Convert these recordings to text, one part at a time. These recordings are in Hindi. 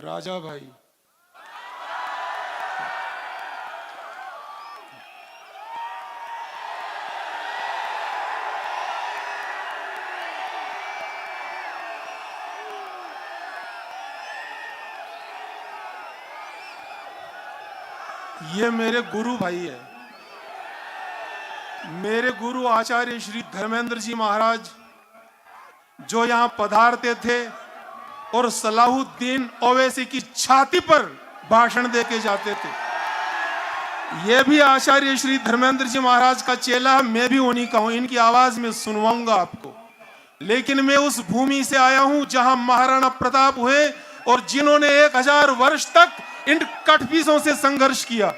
राजा भाई, ये मेरे गुरु भाई है। मेरे गुरु आचार्य श्री धर्मेंद्र जी महाराज जो यहां पधारते थे और सलाहुद्दीन ओवैसी की छाती पर भाषण देके जाते थे। ये भी आचार्य श्री धर्मेंद्र जी महाराज का चेला, मैं भी उन्हीं का हूं। इनकी आवाज में सुनवाऊंगा आपको। लेकिन मैं उस भूमि से आया हूं जहां महाराणा प्रताप हुए और जिन्होंने 1000 वर्ष तक इन कठपीसों से संघर्ष किया।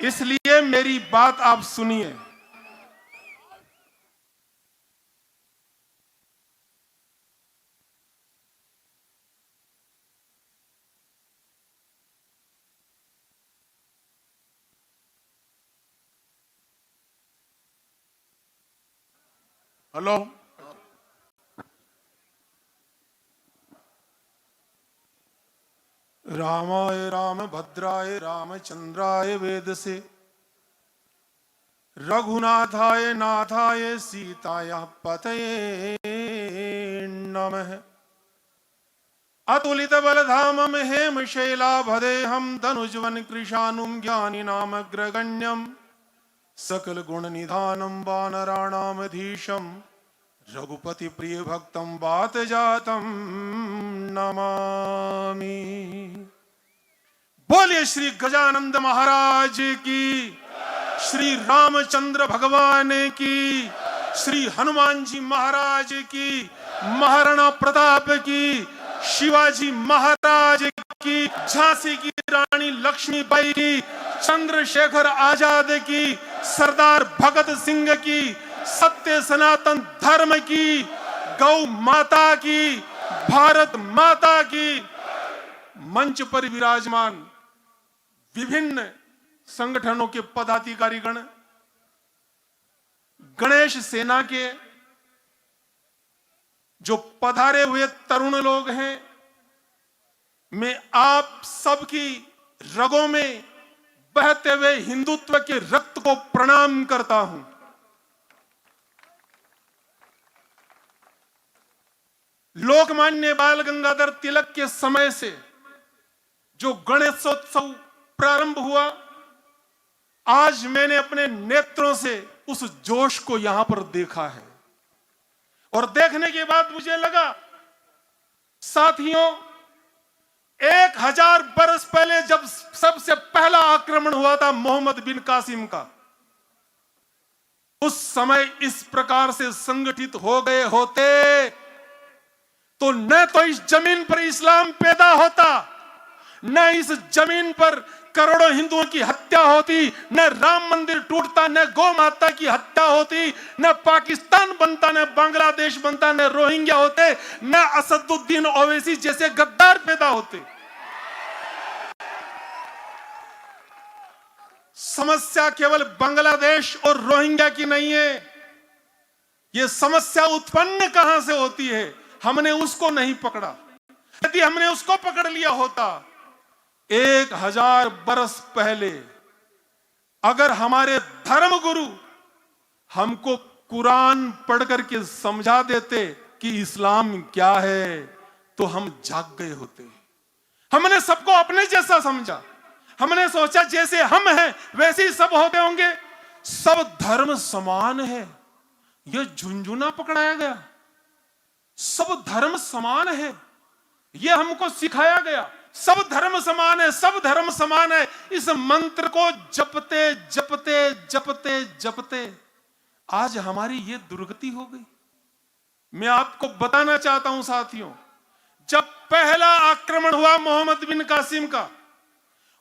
इसलिए मेरी बात आप सुनिए। हेलो, रामाय रामभद्राय रामचंद्राय वेदसे रघुनाथाय नाथाय सीताय पतये नमः। अतुलित बलधामं हेम शैलाभदेहं धनुजवन कृशानुं ज्ञानिनामग्रगण्यं सकल गुण निधानं वानराणामधीशं रघुपति प्रिय भक्तं वात जातं नमामि। बोलिए श्री गजानंद महाराज की, श्री रामचंद्र भगवान की, श्री हनुमान जी महाराज की, महाराणा प्रताप की, शिवाजी महाराज की, झांसी की रानी लक्ष्मीबाई की, चंद्रशेखर आजाद की, सरदार भगत सिंह की, सत्य सनातन धर्म की, गौ माता की, भारत माता की। मंच पर विराजमान विभिन्न संगठनों के पदाधिकारीगण, गणेश सेना के जो पधारे हुए तरुण लोग हैं, मैं आप सबकी रगों में बहते हुए हिंदुत्व के रक्त को प्रणाम करता हूं। लोकमान्य बाल गंगाधर तिलक के समय से जो गणेशोत्सव प्रारंभ हुआ, आज मैंने अपने नेत्रों से उस जोश को यहां पर देखा है। और देखने के बाद मुझे लगा, साथियों, 1000 बरस पहले जब सबसे पहला आक्रमण हुआ था मोहम्मद बिन कासिम का, उस समय इस प्रकार से संगठित हो गए होते तो न तो इस जमीन पर इस्लाम पैदा होता, न इस जमीन पर करोड़ों हिंदुओं की हत्या होती, न राम मंदिर टूटता, न गौ माता की हत्या होती, न पाकिस्तान बनता, न बांग्लादेश बनता, न रोहिंग्या होते, न असदुद्दीन ओवैसी जैसे गद्दार पैदा होते। समस्या केवल बांग्लादेश और रोहिंग्या की नहीं है। यह समस्या उत्पन्न कहां से होती है, हमने उसको नहीं पकड़ा। यदि हमने उसको पकड़ लिया होता, 1000 बरस पहले अगर हमारे धर्म गुरु हमको कुरान पढ़ करके समझा देते कि इस्लाम क्या है, तो हम जाग गए होते। हमने सबको अपने जैसा समझा। हमने सोचा जैसे हम हैं वैसे ही सब होते होंगे, सब धर्म समान है। यह झुंझुना पकड़ाया गया, सब धर्म समान है, यह हमको सिखाया गया। सब धर्म समान है, सब धर्म समान है। इस मंत्र को जपते जपते जपते जपते आज हमारी ये दुर्गति हो गई। मैं आपको बताना चाहता हूं साथियों, जब पहला आक्रमण हुआ मोहम्मद बिन कासिम का,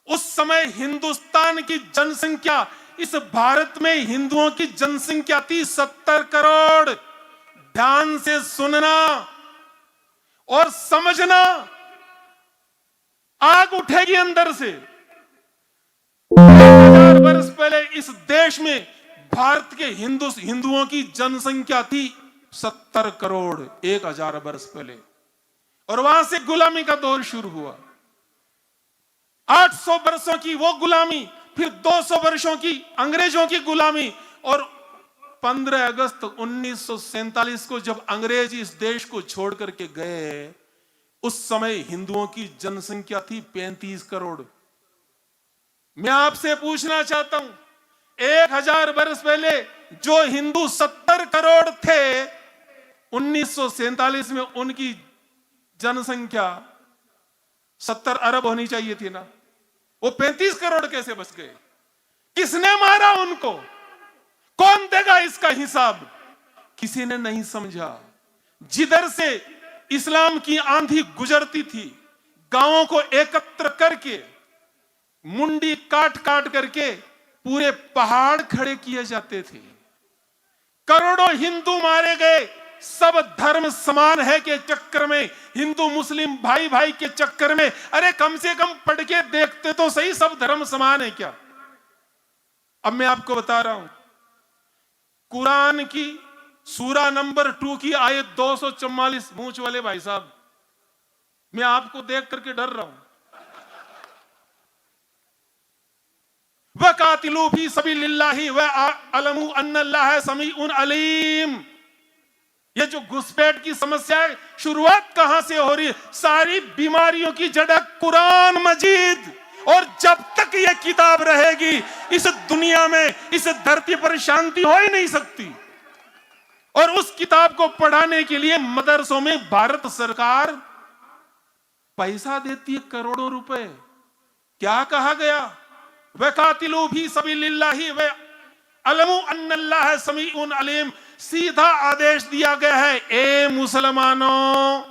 उस समय हिंदुस्तान की जनसंख्या, इस भारत में हिंदुओं की जनसंख्या थी 70 करोड़। ध्यान से सुनना और समझना, आग उठेगी अंदर से। 1000 वर्ष पहले इस देश में भारत के हिंदुओं की जनसंख्या थी 70 करोड़ 1000 वर्ष पहले, और वहां से गुलामी का दौर शुरू हुआ। 800 वर्षों की वो गुलामी, फिर 200 वर्षों की अंग्रेजों की गुलामी, और 15 अगस्त 1947 को जब अंग्रेज इस देश को छोड़ करके गए, उस समय हिंदुओं की जनसंख्या थी 35 करोड़। मैं आपसे पूछना चाहता हूं, 1000 वर्ष पहले जो हिंदू 70 करोड़ थे, 1947 में उनकी जनसंख्या 70 अरब होनी चाहिए थी ना, वो 35 करोड़ कैसे बच गए? किसने मारा उनको? कौन देगा इसका हिसाब? किसी ने नहीं समझा। जिधर से इस्लाम की आंधी गुजरती थी, गांवों को एकत्र करके मुंडी काट काट करके पूरे पहाड़ खड़े किए जाते थे। करोड़ों हिंदू मारे गए, सब धर्म समान है के चक्कर में, हिंदू मुस्लिम भाई भाई के चक्कर में। अरे कम से कम पढ़ के देखते तो सही, सब धर्म समान है क्या? अब मैं आपको बता रहा हूं, कुरान की सूरा नंबर 2 की आयत 244, मूंछ वाले भाई साहब, मैं आपको देख करके डर रहा हूं। वकातिलू फी सबीलिल्लाहि व अलमू अन्नल्लाह समीउन अलीम। ये जो घुसपैठ की समस्या है, शुरुआत कहां से हो रही है? सारी बीमारियों की जड़ कुरान मजीद। और जब तक ये किताब रहेगी, इस दुनिया में, इस धरती पर शांति हो ही नहीं सकती। और उस किताब को पढ़ाने के लिए मदरसों में भारत सरकार पैसा देती है, करोड़ों रुपए। क्या कहा गया? वकातिलू फी सबीलिल्लाहि व अलमू अन्नल्लाह समीउन अलीम। सीधा आदेश दिया गया है, ए मुसलमानों,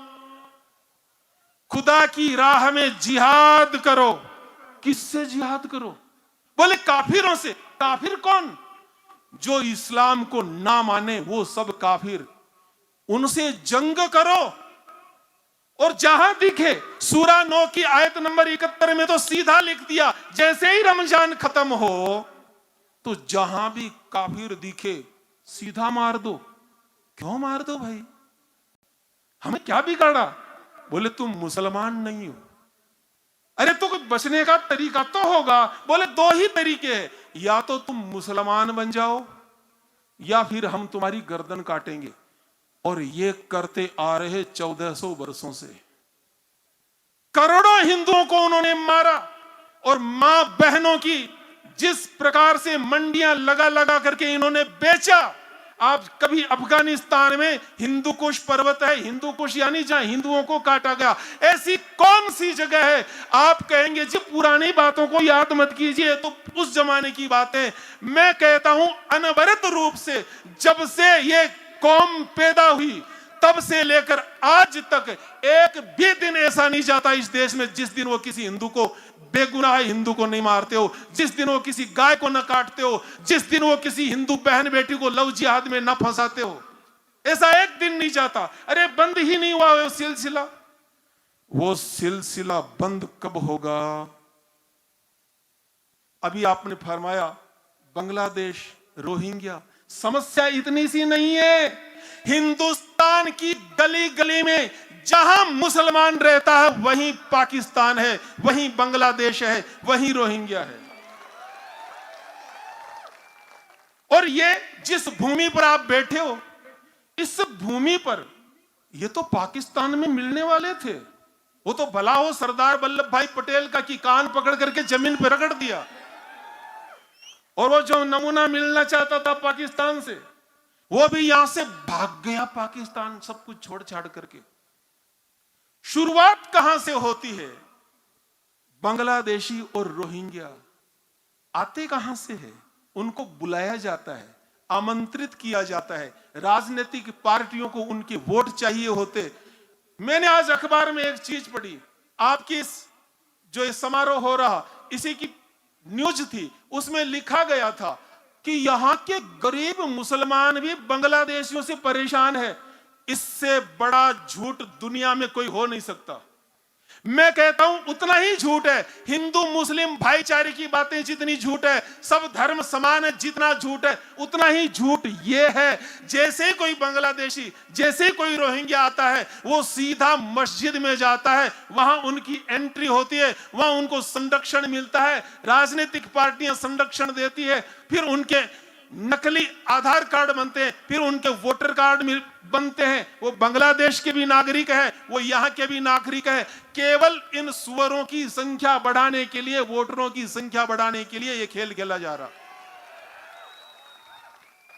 खुदा की राह में जिहाद करो। किससे जिहाद करो? बोले काफिरों से। काफिर कौन? जो इस्लाम को ना माने, वो सब काफिर। उनसे जंग करो। और जहां दिखे, सूरा 9 की आयत नंबर 71 में तो सीधा लिख दिया, जैसे ही रमजान खत्म हो तो जहां भी काफिर दिखे सीधा मार दो। क्यों मार दो भाई? हमें क्या बिगाड़ा? बोले तुम मुसलमान नहीं हो। अरे तो कुछ बचने का तरीका तो होगा। बोले 2 ही तरीके हैं, या तो तुम मुसलमान बन जाओ या फिर हम तुम्हारी गर्दन काटेंगे। और ये करते आ रहे 1400 वर्षों से। करोड़ों हिंदुओं को उन्होंने मारा। और मां बहनों की जिस प्रकार से मंडियां लगा लगा करके इन्होंने बेचा। आप कभी अफगानिस्तान में हिंदू कुश पर्वत है, हिंदू कुश यानी जहां हिंदुओं को काटा गया, ऐसी कौन सी जगह है? आप कहेंगे जी पुरानी बातों को याद मत कीजिए, तो उस जमाने की बातें। मैं कहता हूं अनवरत रूप से जब से ये कौम पैदा हुई, तब से लेकर आज तक एक भी दिन ऐसा नहीं जाता इस देश में जिस दिन वो किसी हिंदू को, बेगुनाह हिंदू को नहीं मारते हो, जिस दिन वो किसी गाय को न काटते हो, जिस दिन वो किसी हिंदू बहन बेटी को लव जिहाद में न फंसाते हो। ऐसा एक दिन नहीं जाता। अरे बंद ही नहीं हुआ वो सिलसिला। वो सिलसिला बंद कब होगा? अभी आपने फरमाया बांग्लादेश, रोहिंग्या। समस्या इतनी सी नहीं है। हिंदुस्तान की गली गली में जहां मुसलमान रहता है वहीं पाकिस्तान है, वहीं बांग्लादेश है, वहीं रोहिंग्या है। और ये जिस भूमि पर आप बैठे हो, इस भूमि पर ये तो पाकिस्तान में मिलने वाले थे। वो तो भला हो सरदार वल्लभ भाई पटेल का कि कान पकड़ करके जमीन पर रगड़ दिया। और वो जो नमूना मिलना चाहता था पाकिस्तान से, वो भी यहां से भाग गया पाकिस्तान, सब कुछ छोड़ छाड़ करके। शुरुआत कहां से होती है? बांग्लादेशी और रोहिंग्या आते कहां से है? उनको बुलाया जाता है, आमंत्रित किया जाता है। राजनीतिक पार्टियों को उनके वोट चाहिए होते। मैंने आज अखबार में एक चीज पढ़ी, आपकी जो ये समारोह हो रहा, इसी की न्यूज थी। उसमें लिखा गया था कि यहां के गरीब मुसलमान भी बांग्लादेशियों से परेशान है। इससे बड़ा झूठ दुनिया में कोई हो नहीं सकता। मैं कहता हूं उतना ही झूठ है। हिंदू मुस्लिम भाईचारे की बातें जितनी झूठ है, सब धर्म समान है जितना झूठ है, उतना ही झूठ ये है। जैसे कोई बांग्लादेशी, जैसे कोई रोहिंग्या आता है, वो सीधा मस्जिद में जाता है, वहां उनकी एंट्री होती है, वहां उनको संरक्षण मिलता है, राजनीतिक पार्टियां संरक्षण देती है, फिर उनके नकली आधार कार्ड बनते हैं, फिर उनके वोटर कार्ड बनते हैं। वो बांग्लादेश के भी नागरिक है, वो यहाँ के भी नागरिक है। केवल इन सुअरों की संख्या बढ़ाने के लिए, वोटरों की संख्या बढ़ाने के लिए ये खेल खेला जा रहा।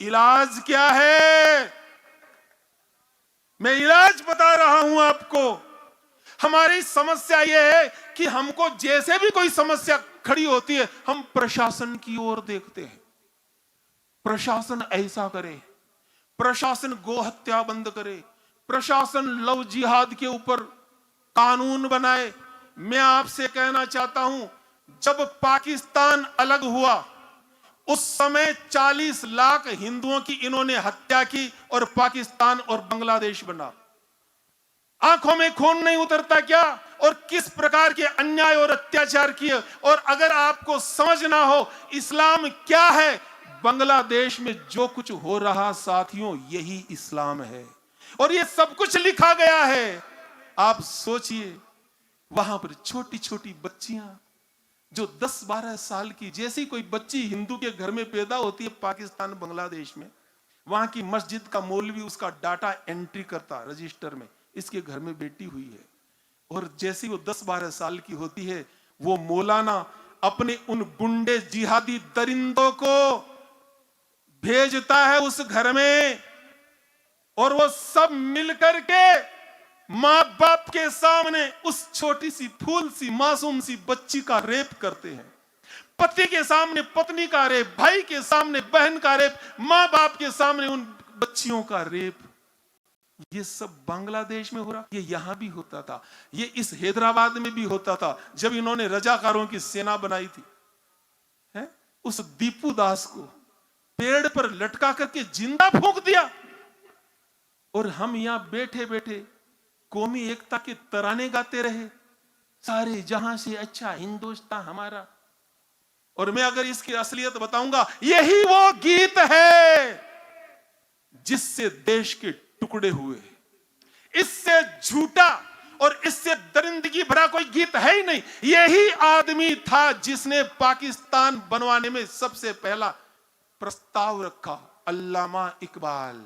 इलाज क्या है? मैं इलाज बता रहा हूं आपको। हमारी समस्या यह है कि हमको जैसे भी कोई समस्या खड़ी होती है, हम प्रशासन की ओर देखते हैं। प्रशासन ऐसा करे, प्रशासन गोहत्या बंद करे, प्रशासन लव जिहाद के ऊपर कानून बनाए। मैं आपसे कहना चाहता हूं, जब पाकिस्तान अलग हुआ उस समय 40 लाख हिंदुओं की इन्होंने हत्या की और पाकिस्तान और बांग्लादेश बना। आंखों में खून नहीं उतरता क्या? और किस प्रकार के अन्याय और अत्याचार किए। और अगर आपको समझना हो इस्लाम क्या है, बांग्लादेश में जो कुछ हो रहा साथियों, यही इस्लाम है और ये सब कुछ लिखा गया है। आप सोचिए, वहां पर छोटी छोटी बच्चियां जो 10-12 साल की, जैसी कोई बच्ची हिंदू के घर में पैदा होती है पाकिस्तान बांग्लादेश में, वहां की मस्जिद का मौलवी उसका डाटा एंट्री करता रजिस्टर में, इसके घर में बेटी हुई है। और जैसी वो 10-12 साल की होती है, वो मौलाना अपने उन गुंडे जिहादी दरिंदों को भेजता है उस घर में, और वो सब मिलकर के मां बाप के सामने उस छोटी सी फूल सी मासूम सी बच्ची का रेप करते हैं। पति के सामने पत्नी का रेप, भाई के सामने बहन का रेप, मां बाप के सामने उन बच्चियों का रेप। ये सब बांग्लादेश में हो रहा, ये यहां भी होता था, ये इस हैदराबाद में भी होता था जब इन्होंने रजाकारों की सेना बनाई थी। है? उस दीपू दास को पेड़ पर लटका करके जिंदा फूंक दिया, और हम यहां बैठे बैठे कौमी एकता के तराने गाते रहे, सारे जहां से अच्छा हिंदुस्तान हमारा। और मैं अगर इसकी असलियत बताऊंगा, यही वो गीत है जिससे देश के टुकड़े हुए। इससे झूठा और इससे दरिंदगी भरा कोई गीत है ही नहीं। यही आदमी था जिसने पाकिस्तान बनवाने में सबसे पहला प्रस्ताव रखा, अल्लामा इकबाल।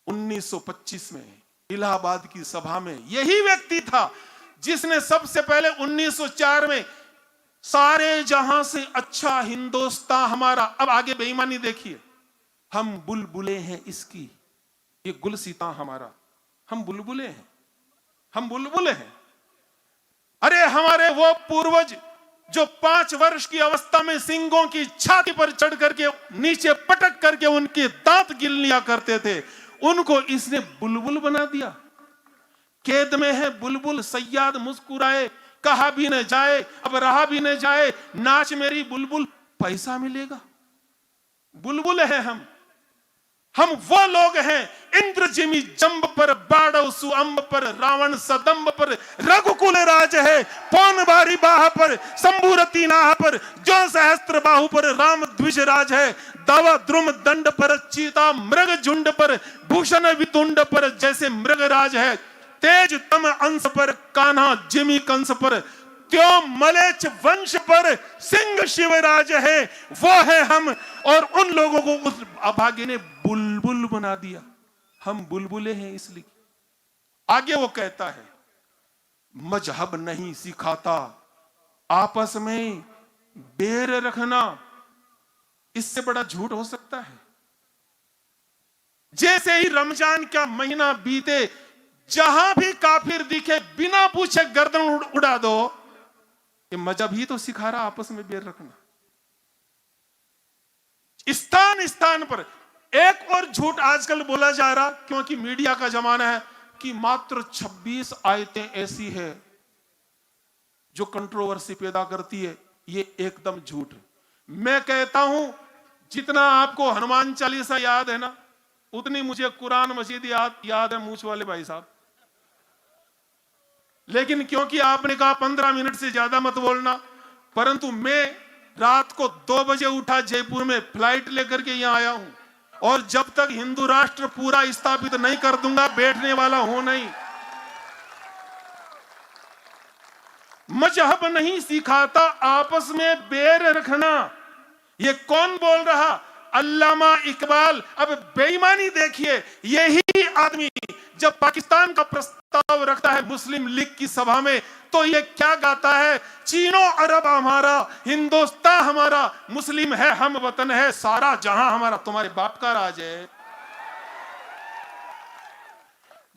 1925 में इलाहाबाद की सभा में यही व्यक्ति था जिसने सबसे पहले 1904 में सारे जहां से अच्छा हिंदुस्तान हमारा। अब आगे बेईमानी देखिए, हम बुलबुले हैं इसकी, ये गुलसिता हमारा, हम बुलबुले हैं, हम बुलबुले हैं। अरे हमारे वो पूर्वज जो 5 वर्ष की अवस्था में सिंगों की छाती पर चढ़ करके नीचे पटक करके उनके दांत गिल लिया करते थे, उनको इसने बुलबुल बना दिया। कैद में है बुलबुल, सयाद मुस्कुराए, कहा भी न जाए अब रहा भी न जाए, नाच मेरी बुलबुल पैसा मिलेगा। बुलबुल है हम वो लोग हैं, इंद्र जिमी जंब पर, बाड़व सुअंब पर, रावण सदंब पर, रघुकुल राज है पौन बारी बाह पर, शंभुरती नाह पर, जो सहस्त्र बाहु पर, राम द्विज राज है दावा द्रुम दंड पर, चीता मृग झुंड पर, भूषण वितुंड पर, जैसे मृग राज है तेज तम अंश पर, कान्हा जिमी कंस पर, त्यों मलेच्छ वंश पर सिंह शिवराज है, वो है हम। और उन लोगों को उस अभागे ने बुलबुल बना दिया। हम बुलबुले हैं इसलिए। आगे वो कहता है, मजहब नहीं सिखाता आपस में बैर रखना, इससे बड़ा झूठ हो सकता है? जैसे ही रमजान का महीना बीते, जहां भी काफिर दिखे बिना पूछे गर्दन उड़ा दो, ये मजहब ही तो सिखा रहा आपस में बैर रखना। स्थान स्थान पर एक और झूठ आजकल बोला जा रहा, क्योंकि मीडिया का जमाना है, कि मात्र 26 आयतें ऐसी है जो कंट्रोवर्सी पैदा करती है। ये एकदम झूठ है। मैं कहता हूं, जितना आपको हनुमान चालीसा याद है ना, उतनी मुझे कुरान मजीद याद है मूछ वाले भाई साहब। लेकिन क्योंकि आपने कहा 15 मिनट से ज्यादा मत बोलना, परंतु मैं रात को 2 बजे उठा, जयपुर में फ्लाइट लेकर के यहां आया हूं, और जब तक हिंदू राष्ट्र पूरा स्थापित नहीं कर दूंगा बैठने वाला हूं नहीं। मजहब नहीं सिखाता आपस में बैर रखना। ये कौन बोल रहा? अल्लामा इकबाल। अब बेईमानी देखिए, यही आदमी जब पाकिस्तान का प्रस्ताव रखता है मुस्लिम लीग की सभा में, तो ये क्या गाता है? चीनो अरब हमारा, हिंदुस्तान हमारा, मुस्लिम है हम वतन है, सारा जहां हमारा। तुम्हारे बाप का राज है।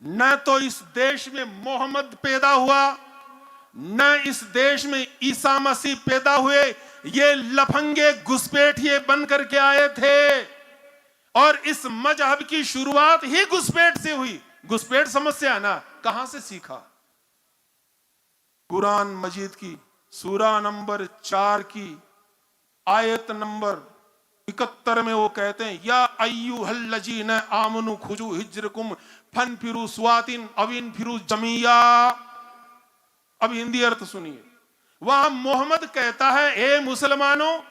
न तो इस देश में मोहम्मद पैदा हुआ, न इस देश में ईसा मसीह पैदा हुए। ये लफंगे घुसपैठिए बन करके आए थे, और इस मजहब की शुरुआत ही घुसपैठ से हुई। घुसपैठ समस्या ना, कहां से सीखा? कुरान मजीद की सूरा नंबर 4 की आयत नंबर 71 में वो कहते हैं, या अय्युहल्लजीन आमनु खुजू हिज्रकुम फनफिरू स्वातिन अविन फिरू जमिया। अब हिंदी अर्थ सुनिए। वहां मोहम्मद कहता है, ए मुसलमानों,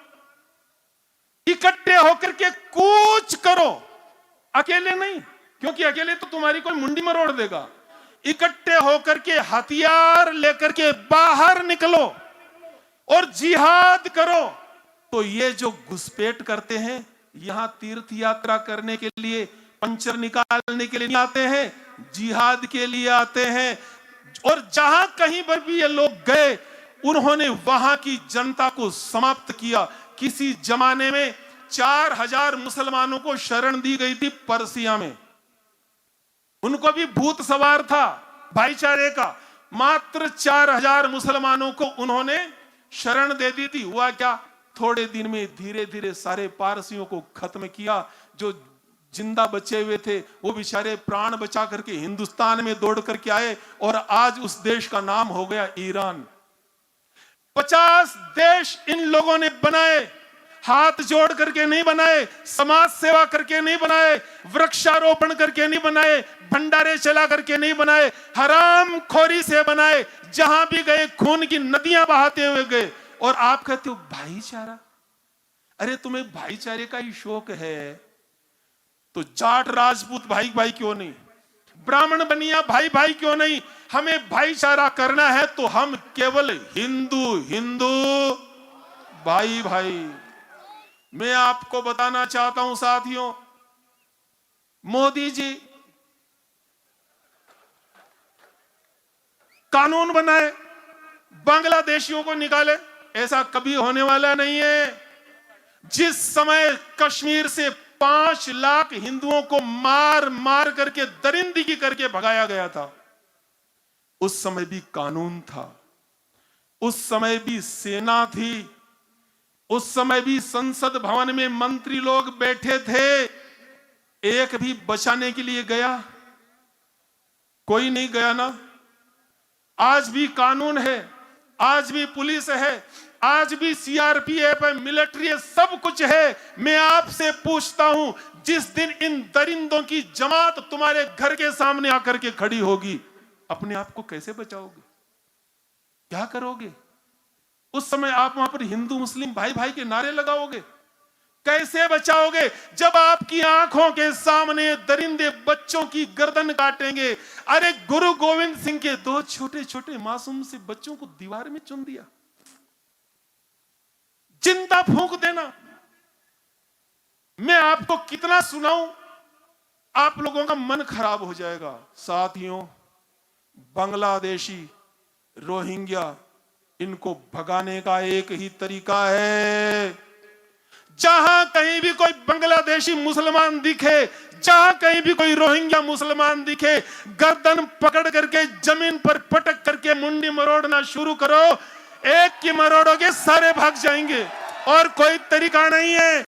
इकट्ठे होकर के कूच करो, अकेले नहीं, क्योंकि अकेले तो तुम्हारी कोई मुंडी मरोड़ देगा। इकट्ठे होकर के हथियार लेकर के बाहर निकलो और जिहाद करो। तो ये जो घुसपैठ करते हैं, यहां तीर्थ यात्रा करने के लिए, पंचर निकालने के लिए नहीं आते हैं, जिहाद के लिए आते हैं। और जहां कहीं पर भी ये लोग गए, उन्होंने वहां की जनता को समाप्त किया। किसी जमाने में 4000 मुसलमानों को शरण दी गई थी पर्सिया में। उनको भी भूत सवार था भाईचारे का। मात्र 4000 मुसलमानों को उन्होंने शरण दे दी थी। हुआ क्या? थोड़े दिन में धीरे धीरे सारे पारसियों को खत्म किया। जो जिंदा बचे हुए थे वो बेचारे प्राण बचा करके हिंदुस्तान में दौड़ करके आए, और आज उस देश का नाम हो गया ईरान। 50 देश इन लोगों ने बनाए, हाथ जोड़ करके नहीं बनाए, समाज सेवा करके नहीं बनाए, वृक्षारोपण करके नहीं बनाए, भंडारे चला करके नहीं बनाए, हराम खोरी से बनाए। जहां भी गए खून की नदियां बहाते हुए गए। और आप कहते हो भाईचारा। अरे तुम्हें भाईचारे का ही शौक है तो जाट राजपूत भाई भाई क्यों नहीं, ब्राह्मण बनिया भाई भाई क्यों नहीं? हमें भाईचारा करना है तो हम केवल हिंदू हिंदू भाई भाई। मैं आपको बताना चाहता हूं साथियों, मोदी जी कानून बनाए, बांग्लादेशियों को निकाले, ऐसा कभी होने वाला नहीं है। जिस समय कश्मीर से 5 लाख हिंदुओं को मार मार करके दरिंदगी करके भगाया गया था, उस समय भी कानून था, उस समय भी सेना थी, उस समय भी संसद भवन में मंत्री लोग बैठे थे। एक भी बचाने के लिए गया? कोई नहीं गया ना। आज भी कानून है, आज भी पुलिस है, आज भी सीआरपीएफ है, मिलिट्री है, सब कुछ है। मैं आपसे पूछता हूं, जिस दिन इन दरिंदों की जमात तुम्हारे घर के सामने आकर के खड़ी होगी, अपने आप को कैसे बचाओगे? क्या करोगे? उस समय आप वहां पर हिंदू मुस्लिम भाई भाई के नारे लगाओगे? कैसे बचाओगे जब आपकी आंखों के सामने दरिंदे बच्चों की गर्दन काटेंगे? अरे गुरु गोविंद सिंह के 2 छोटे छोटे मासूम से बच्चों को दीवार में चुन दिया, जिंदा फूंक देना। मैं आपको कितना सुनाऊं, आप लोगों का मन खराब हो जाएगा। साथियों, बांग्लादेशी, रोहिंग्या, इनको भगाने का एक ही तरीका है। जहां कहीं भी कोई बांग्लादेशी मुसलमान दिखे, जहां कहीं भी कोई रोहिंग्या मुसलमान दिखे, गर्दन पकड़ करके जमीन पर पटक करके मुंडी मरोड़ना शुरू करो। एक की मरोड़ोगे सारे भाग जाएंगे, और कोई तरीका नहीं है।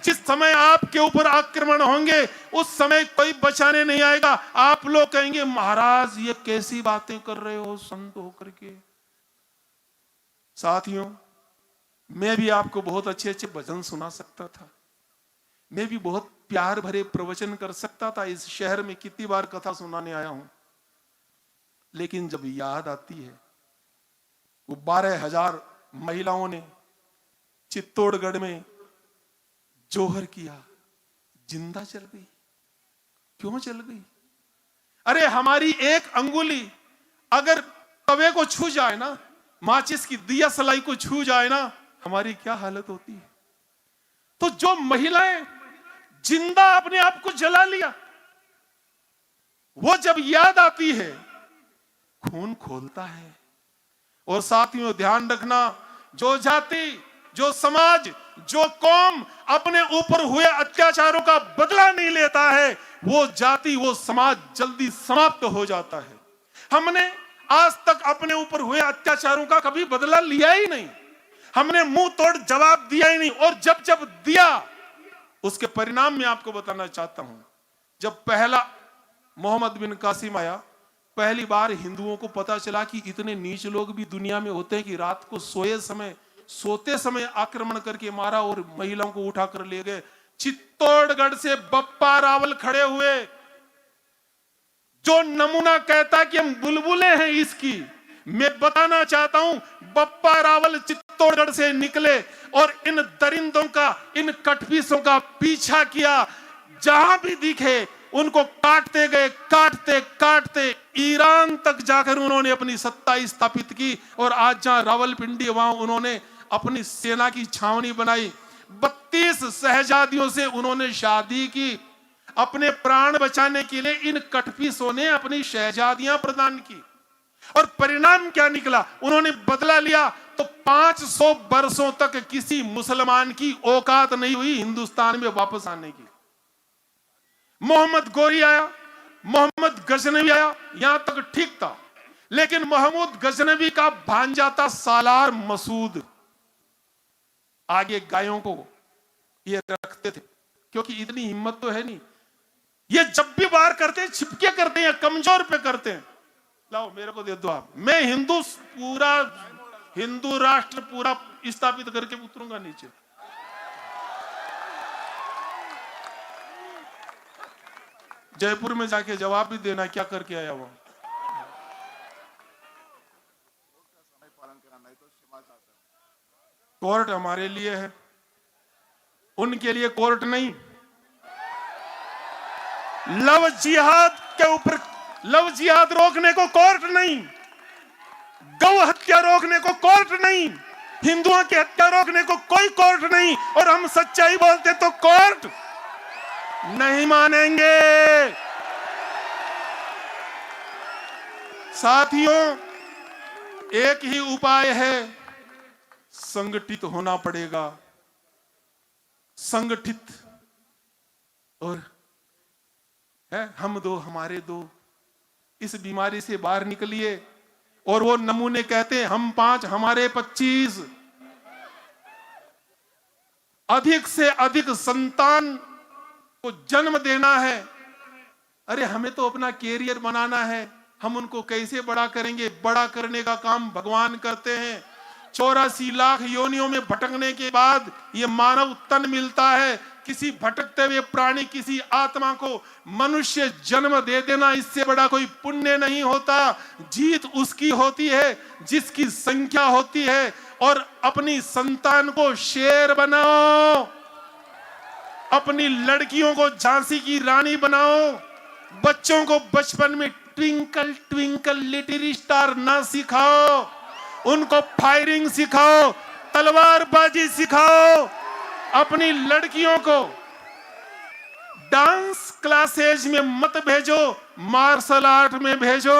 जिस समय आपके ऊपर आक्रमण होंगे उस समय कोई बचाने नहीं आएगा। आप लोग कहेंगे, महाराज ये कैसी बातें कर रहे हो संत होकर के। साथियों, मैं भी आपको बहुत अच्छे अच्छे भजन सुना सकता था, मैं भी बहुत प्यार भरे प्रवचन कर सकता था। इस शहर में कितनी बार कथा सुनाने आया हूं, लेकिन जब याद आती है वो 12,000 महिलाओं ने चित्तौड़गढ़ में जोहर किया, जिंदा चल गई। क्यों चल गई? अरे हमारी एक अंगुली अगर तवे को छू जाए ना, माचिस की दिया सलाई को छू जाए ना, हमारी क्या हालत होती है। तो जो महिलाएं जिंदा अपने आप को जला लिया, वो जब याद आती है खून खोलता है। और साथियों ध्यान रखना, जो जाति, जो समाज, जो कौम अपने ऊपर हुए अत्याचारों का बदला नहीं लेता है, वो जाति, वो समाज जल्दी समाप्त हो जाता है। हमने आज तक अपने ऊपर हुए अत्याचारों का कभी बदला लिया ही नहीं, हमने मुंह तोड़ जवाब दिया ही नहीं। और जब जब दिया उसके परिणाम में आपको बताना चाहता हूं। जब पहला मोहम्मद बिन कासिम आया, पहली बार हिंदुओं को पता चला कि इतने नीच लोग भी दुनिया में होते हैं कि रात को सोते समय आक्रमण करके मारा और महिलाओं को उठाकर ले गए। चित्तौड़गढ़ से बप्पा रावल खड़े हुए, जो नमूना कहता कि हम बुलबुले हैं इसकी। मैं बताना चाहता हूं, बप्पा रावल चित्तौड़गढ़ से निकले और इन दरिंदों का, इन कटपीसों का पीछा किया। जहां भी दिखे उनको काटते गए, काटते काटते ईरान तक जाकर उन्होंने अपनी सत्ता स्थापित की। और आज जहां रावलपिंडी, वहां उन्होंने अपनी सेना की छावनी बनाई। 32 शहजादियों से उन्होंने शादी की। अपने प्राण बचाने के लिए इन कटपीसों ने अपनी शहजादियां प्रदान की। और परिणाम क्या निकला? उन्होंने बदला लिया। तो 500 वर्षों तक किसी मुसलमान की औकात नहीं हुई हिंदुस्तान में वापस आने की। मोहम्मद गोरी आया, मोहम्मद गजनवी आया, यहां तक ठीक था। लेकिन महमूद गजनवी का भांजा था सालार मसूद। आगे गायों को ये रखते थे, क्योंकि इतनी हिम्मत तो है नहीं। ये जब भी वार करते हैं छिपके करते हैं, कमजोर पे करते हैं। लाओ मेरे को दे दो आप, मैं हिंदू राष्ट्र पूरा स्थापित करके उतरूंगा नीचे। जयपुर में जाके जवाब भी देना क्या करके आया वो। कोर्ट हमारे लिए है, उनके लिए कोर्ट नहीं। लव जिहाद के ऊपर, लव जिहाद रोकने को कोर्ट नहीं, गौ हत्या रोकने को कोर्ट नहीं, हिंदुओं की हत्या रोकने को कोई कोर्ट नहीं। और हम सच्चाई बोलते तो कोर्ट नहीं मानेंगे। साथियों, एक ही उपाय है, संगठित होना पड़ेगा। संगठित और है हम दो हमारे दो, इस बीमारी से बाहर निकलिए। और वो नमूने कहते हैं हम 5 हमारे 25। अधिक से अधिक संतान को जन्म देना है। अरे हमें तो अपना कैरियर बनाना है, हम उनको कैसे बड़ा करेंगे? बड़ा करने का काम भगवान करते हैं। 84 लाख योनियों में भटकने के बाद ये मानव तन मिलता है। किसी भटकते हुए प्राणी, किसी आत्मा को मनुष्य जन्म दे देना, इससे बड़ा कोई पुण्य नहीं होता। जीत उसकी होती है जिसकी संख्या होती है। और अपनी संतान को शेर बनाओ, अपनी लड़कियों को झांसी की रानी बनाओ। बच्चों को बचपन में ट्विंकल ट्विंकल लिटिल स्टार ना सिखाओ, उनको फायरिंग सिखाओ, तलवारबाजी सिखाओ। अपनी लड़कियों को डांस क्लासेज में मत भेजो, मार्शल आर्ट में भेजो।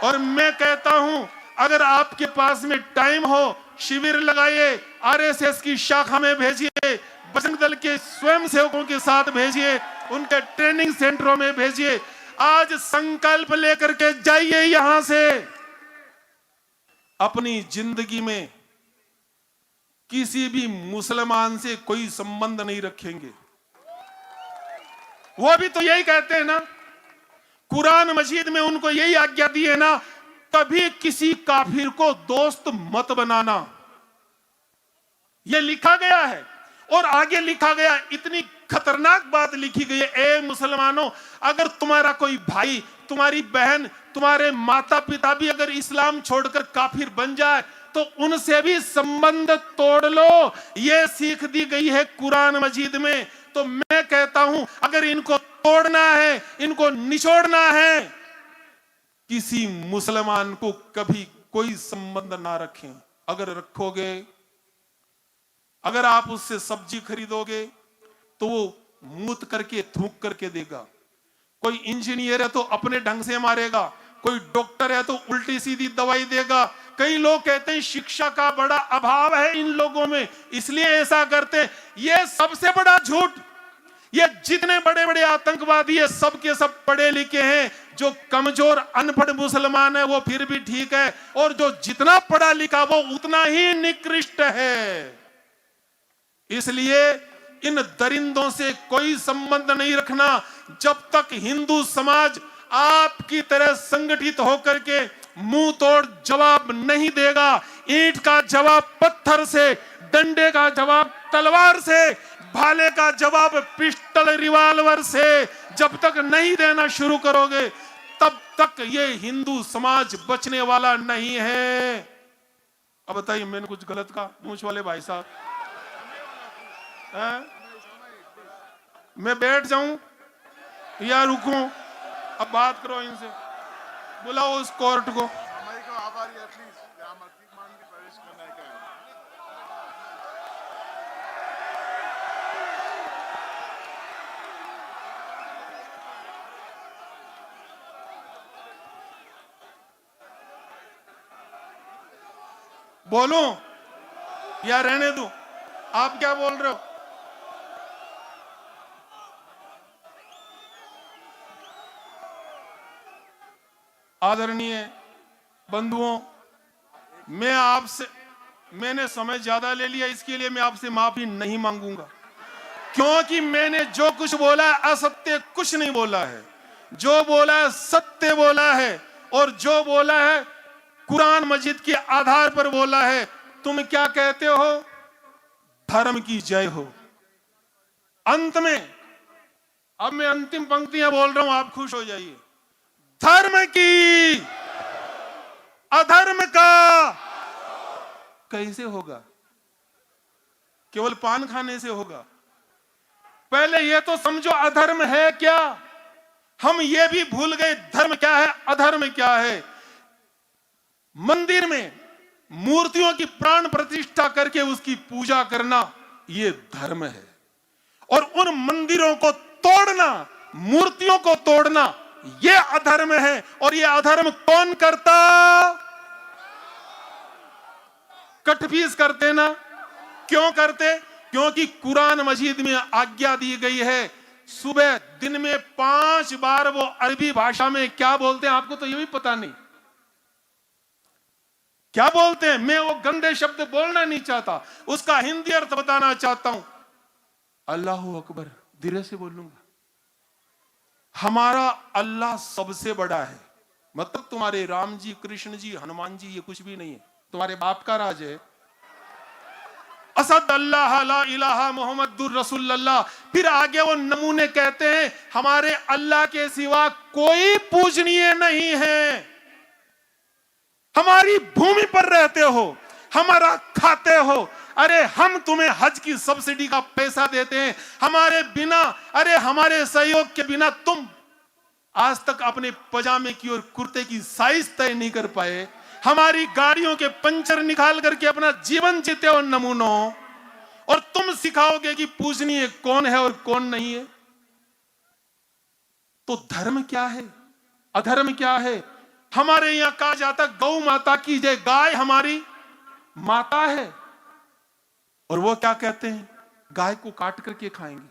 और मैं कहता हूं, अगर आपके पास में टाइम हो, शिविर लगाइए, आरएसएस की शाखा में भेजिए, बजरंग दल के स्वयं सेवकों के साथ भेजिए, उनके ट्रेनिंग सेंटरों में भेजिए। आज संकल्प लेकर के जाइए यहां से। अपनी जिंदगी में किसी भी मुसलमान से कोई संबंध नहीं रखेंगे। वो भी तो यही कहते हैं ना, कुरान मजीद में उनको यही आज्ञा दी है ना, कभी किसी काफिर को दोस्त मत बनाना। यह लिखा गया है। और आगे लिखा गया, इतनी खतरनाक बात लिखी गई है, ए मुसलमानों, अगर तुम्हारा कोई भाई, तुम्हारी बहन, तुम्हारे माता पिता भी अगर इस्लाम छोड़कर काफिर बन जाए तो उनसे भी संबंध तोड़ लो, यह सीख दी गई है कुरान मजीद में। तो मैं कहता हूं, अगर इनको तोड़ना है, इनको निचोड़ना है, किसी मुसलमान को कभी कोई संबंध ना रखें। अगर रखोगे, अगर आप उससे सब्जी खरीदोगे तो वो मूत करके थूक करके देगा। कोई इंजीनियर है तो अपने ढंग से मारेगा, कोई डॉक्टर है तो उल्टी सीधी दवाई देगा। कई लोग कहते हैं शिक्षा का बड़ा अभाव है इन लोगों में, इसलिए ऐसा करते हैं। यह सबसे बड़ा झूठ। ये जितने बड़े बड़े आतंकवादी है सब के सब पढ़े लिखे हैं। जो कमजोर अनपढ़ मुसलमान है वो फिर भी ठीक है, और जो जितना पढ़ा लिखा वो उतना ही निकृष्ट है। इसलिए इन दरिंदों से कोई संबंध नहीं रखना। जब तक हिंदू समाज आपकी तरह संगठित होकर के मुंह तोड़ जवाब नहीं देगा, ईंट का जवाब पत्थर से, डंडे का जवाब तलवार से, भाले का जवाब पिस्टल रिवाल्वर से जब तक नहीं देना शुरू करोगे, तब तक ये हिंदू समाज बचने वाला नहीं है। अब बताइए, मैंने कुछ गलत कहा? मूंछ वाले भाई साहब, मैं बैठ जाऊं या रुकूं? अब बात करो इनसे, बुलाओ उस कोर्ट को। बोलूं या रहने दूं? आप क्या बोल रहे हो? आदरणीय बंधुओं, मैंने समय ज्यादा ले लिया, इसके लिए मैं आपसे माफी नहीं मांगूंगा, क्योंकि मैंने जो कुछ बोला है असत्य कुछ नहीं बोला है। जो बोला है सत्य बोला है, और जो बोला है कुरान मजीद के आधार पर बोला है। तुम क्या कहते हो? धर्म की जय हो। अंत में, अब मैं अंतिम पंक्तियां बोल रहा हूं, आप खुश हो जाइए। धर्म की, अधर्म का कैसे होगा? केवल पान खाने से होगा? पहले यह तो समझो अधर्म है क्या। हम ये भी भूल गए धर्म क्या है, अधर्म क्या है। मंदिर में मूर्तियों की प्राण प्रतिष्ठा करके उसकी पूजा करना यह धर्म है, और उन मंदिरों को तोड़ना, मूर्तियों को तोड़ना यह अधर्म है। और यह अधर्म कौन करता? कटफीस करते ना। क्यों करते? क्योंकि कुरान मजीद में आज्ञा दी गई है, सुबह दिन में 5 बार वो अरबी भाषा में क्या बोलते हैं, आपको तो ये भी पता नहीं क्या बोलते हैं। मैं वो गंदे शब्द बोलना नहीं चाहता, उसका हिंदी अर्थ बताना चाहता हूं। अल्लाह अकबर, धीरे से बोलूंगा। हमारा अल्लाह सबसे बड़ा है। मतलब तुम्हारे राम जी, कृष्ण जी, हनुमान जी ये कुछ भी नहीं है, तुम्हारे बाप का राज है। असद अल्लाह ला इलाहा मोहम्मदुर रसूलुल्लाह। फिर आगे वो नमूने कहते हैं, हमारे अल्लाह के सिवा कोई पूजनीय नहीं है। हमारी भूमि पर रहते हो, हमारा खाते हो, अरे हम तुम्हें हज की सब्सिडी का पैसा देते हैं, हमारे बिना, अरे हमारे सहयोग के बिना तुम आज तक अपने पजामे की और कुर्ते की साइज तय नहीं कर पाए। हमारी गाड़ियों के पंचर निकाल करके अपना जीवन जीते हो नमूनों, और तुम सिखाओगे कि पूजनीय कौन है और कौन नहीं है। तो धर्म क्या है, अधर्म क्या है? हमारे यहां कहा जाता गौ माता की जय, गाय हमारी माता है। और वो क्या कहते हैं? गाय को काट करके खाएंगे।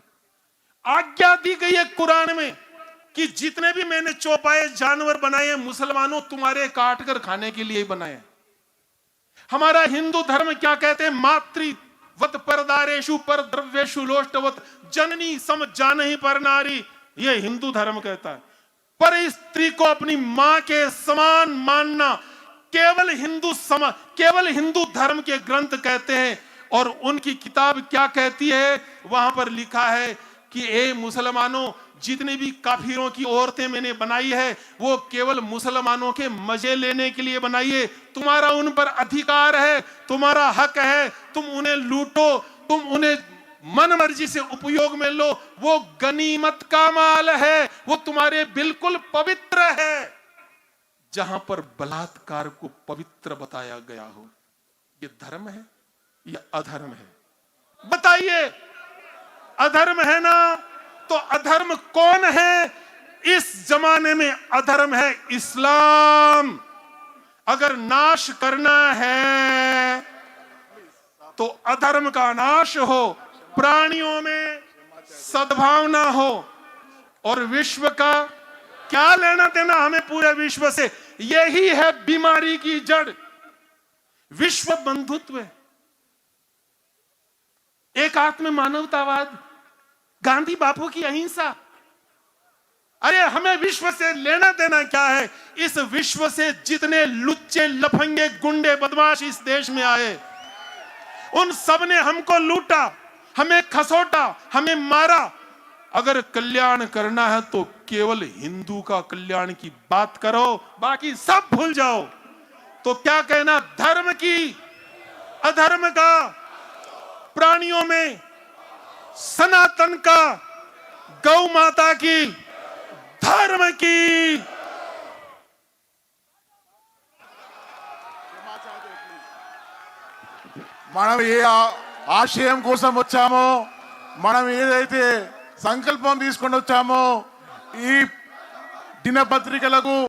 आज्ञा दी गई है कुरान में कि जितने भी मैंने चौपाए जानवर बनाए मुसलमानों, तुम्हारे काट कर खाने के लिए बनाए। हमारा हिंदू धर्म क्या कहते हैं? मातृवत परदारेशु पर द्रव्येशु लोष्टवत जननी सम जानहि पर नारी, यह हिंदू धर्म कहता है। पर स्त्री को अपनी मां के समान मानना केवल हिंदू धर्म के ग्रंथ कहते हैं। और उनकी किताब क्या कहती है? वहां पर लिखा है कि ए मुसलमानों, जितने भी काफिरों की औरतें मैंने बनाई है वो केवल मुसलमानों के मजे लेने के लिए बनाई है। तुम्हारा उन पर अधिकार है, तुम्हारा हक है, तुम उन्हें लूटो, तुम उन्हें मन मर्जी से उपयोग में लो, वो गनीमत का माल है, वो तुम्हारे बिल्कुल पवित्र है। जहां पर बलात्कार को पवित्र बताया गया हो, ये धर्म है या अधर्म है? बताइए, अधर्म है ना? तो अधर्म कौन है इस जमाने में? अधर्म है इस्लाम। अगर नाश करना है तो अधर्म का नाश हो, प्राणियों में सद्भावना हो, और विश्व का क्या लेना देना हमें पूरे विश्व से? यही है बीमारी की जड़, विश्व बंधुत्व, एकात्म मानवतावाद, गांधी बापू की अहिंसा। अरे हमें विश्व से लेना देना क्या है? इस विश्व से जितने लुच्चे, लफंगे, गुंडे, बदमाश इस देश में आए, उन सब ने हमको लूटा, हमें खसोटा, हमें मारा। अगर कल्याण करना है तो केवल हिंदू का कल्याण की बात करो, बाकी सब भूल जाओ। तो क्या कहना, धर्म की, अधर्म का, प्राणियों में सनातन का, गौ माता की, धर्म की। మనం ఏ ఆశయం కోసం వచ్చామో, మనం ఏదైతే సంకల్పం తీసుకొని వచ్చామో, ఈ దినపత్రికలకు